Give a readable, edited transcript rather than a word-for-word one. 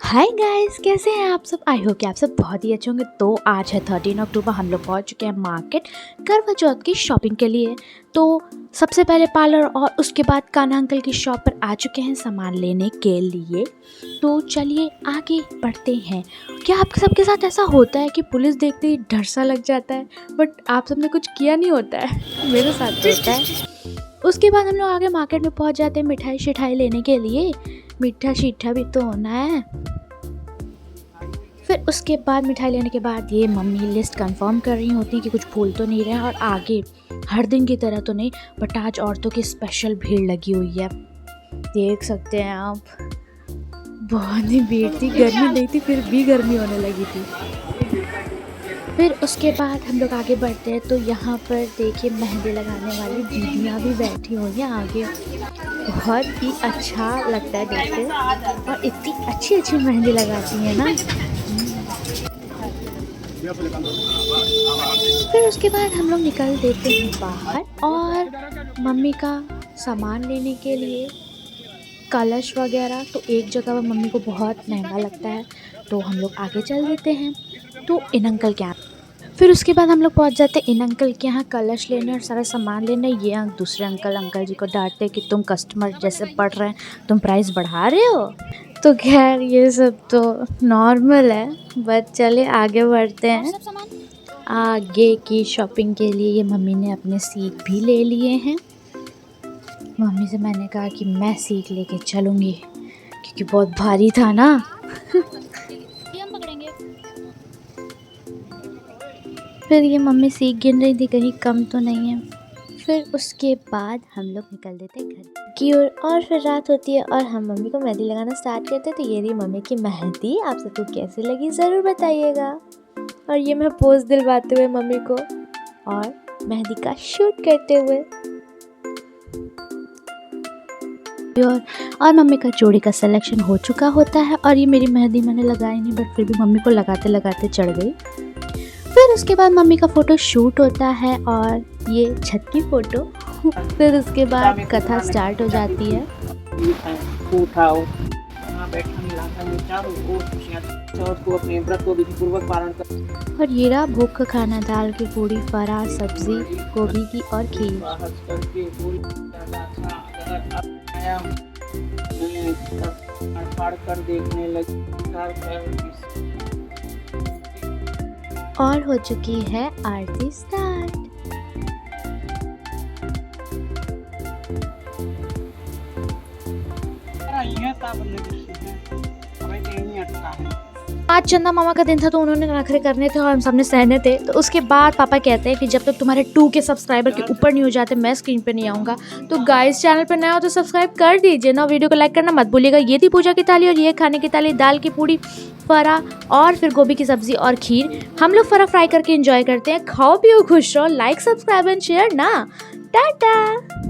Hi guys, कैसे हैं आप सब। आई होप कि आप सब बहुत ही अच्छे होंगे। तो आज है 13 अक्टूबर, हम लोग पहुंच चुके हैं मार्केट करवा चौथ की शॉपिंग के लिए। तो सबसे पहले पार्लर और उसके बाद कान्हा अंकल की शॉप पर आ चुके हैं सामान लेने के लिए। तो चलिए आगे बढ़ते हैं। क्या आप सबके साथ ऐसा होता है कि पुलिस देखते ही डर सा लग जाता है, बट आप सबने कुछ किया नहीं होता है? मेरे साथ तो होता है। उसके बाद हम लोग आगे मार्केट में पहुंच जाते हैं मिठाई शिठाई लेने के लिए। मीठा शीठा भी तो होना है। फिर उसके बाद मिठाई लेने के बाद ये मम्मी लिस्ट कंफर्म कर रही होती कि कुछ भूल तो नहीं रहे हैं, और आगे हर दिन की तरह तो नहीं, बट आज औरतों की स्पेशल भीड़ लगी हुई है। देख सकते हैं आप, बहुत ही भीड़ थी। गर्मी नहीं थी, फिर भी गर्मी होने लगी थी। फिर उसके बाद हम लोग आगे बढ़ते हैं तो यहाँ पर देखिए मेहंदी लगाने वाली दीदियाँ भी बैठी हुई हैं आगे। बहुत ही अच्छा लगता है देखते, और इतनी अच्छी अच्छी मेहंदी लगाती हैं ना। फिर उसके बाद हम लोग निकल देते हैं बाहर और मम्मी का सामान लेने के लिए, कलश वगैरह। तो एक जगह पर मम्मी को बहुत महंगा लगता है, तो हम लोग आगे चल देते हैं तो इन अंकल के यहाँ। फिर उसके बाद हम लोग पहुँच जाते हैं इन अंकल के यहाँ कलश लेने और सारा सामान लेने। ये दूसरे अंकल जी को डांटते कि तुम कस्टमर जैसे बढ़ रहे हैं, तुम प्राइस बढ़ा रहे हो। तो खैर ये सब तो नॉर्मल है, बट चले आगे बढ़ते हैं। आगे की शॉपिंग के लिए ये मम्मी ने अपने सीख भी ले लिए हैं। मम्मी से मैंने कहा कि मैं सीख लेके चलूँगी क्योंकि बहुत भारी था ना। फिर ये मम्मी सीख गिन रही थी कहीं कम तो नहीं है। फिर उसके बाद हम लोग निकल देते घर की ओर और फिर रात होती है और हम मम्मी को मेहंदी लगाना स्टार्ट करते। तो ये रही मम्मी की मेहंदी, आप सबको कैसी लगी ज़रूर बताइएगा। और ये मैं पोज दिलवाते हुए मम्मी को और मेहंदी का शूट करते हुए। और मम्मी का जोड़ी का सिलेक्शन हो चुका होता है और ये मेरी मेहंदी मैंने लगाई नहीं, बट फिर भी मम्मी को लगाते लगाते चढ़ गई। फिर उसके बाद मम्मी का फ़ोटो शूट होता है और ये छत की फ़ोटो। फिर उसके बाद कथा स्टार्ट हो जाती है। और ये रहा भोग का खाना, दाल की पूड़ी, फरा, सब्जी, गोभी की और खीर। और हो चुकी है आरती स्टार्ट। आज चंदा मामा का दिन था तो उन्होंने नखरे करने थे और हम सबने सहने थे। तो उसके बाद पापा कहते हैं कि जब तक तुम्हारे 2 के सब्सक्राइबर के ऊपर नहीं हो जाते मैं स्क्रीन पे नहीं आऊँगा। तो गाइस, चैनल पे नया हो तो सब्सक्राइब कर दीजिए ना, वीडियो को लाइक करना मत भूलिएगा। ये थी पूजा की थाली और ये खाने की थाली, दाल की पूड़ी, फरा और फिर गोभी की सब्जी और खीर। हम लोग फरा फ्राई करके एंजॉय करते हैं। खाओ पियो खुश रहो, लाइक सब्सक्राइब एंड शेयर ना। टाटा।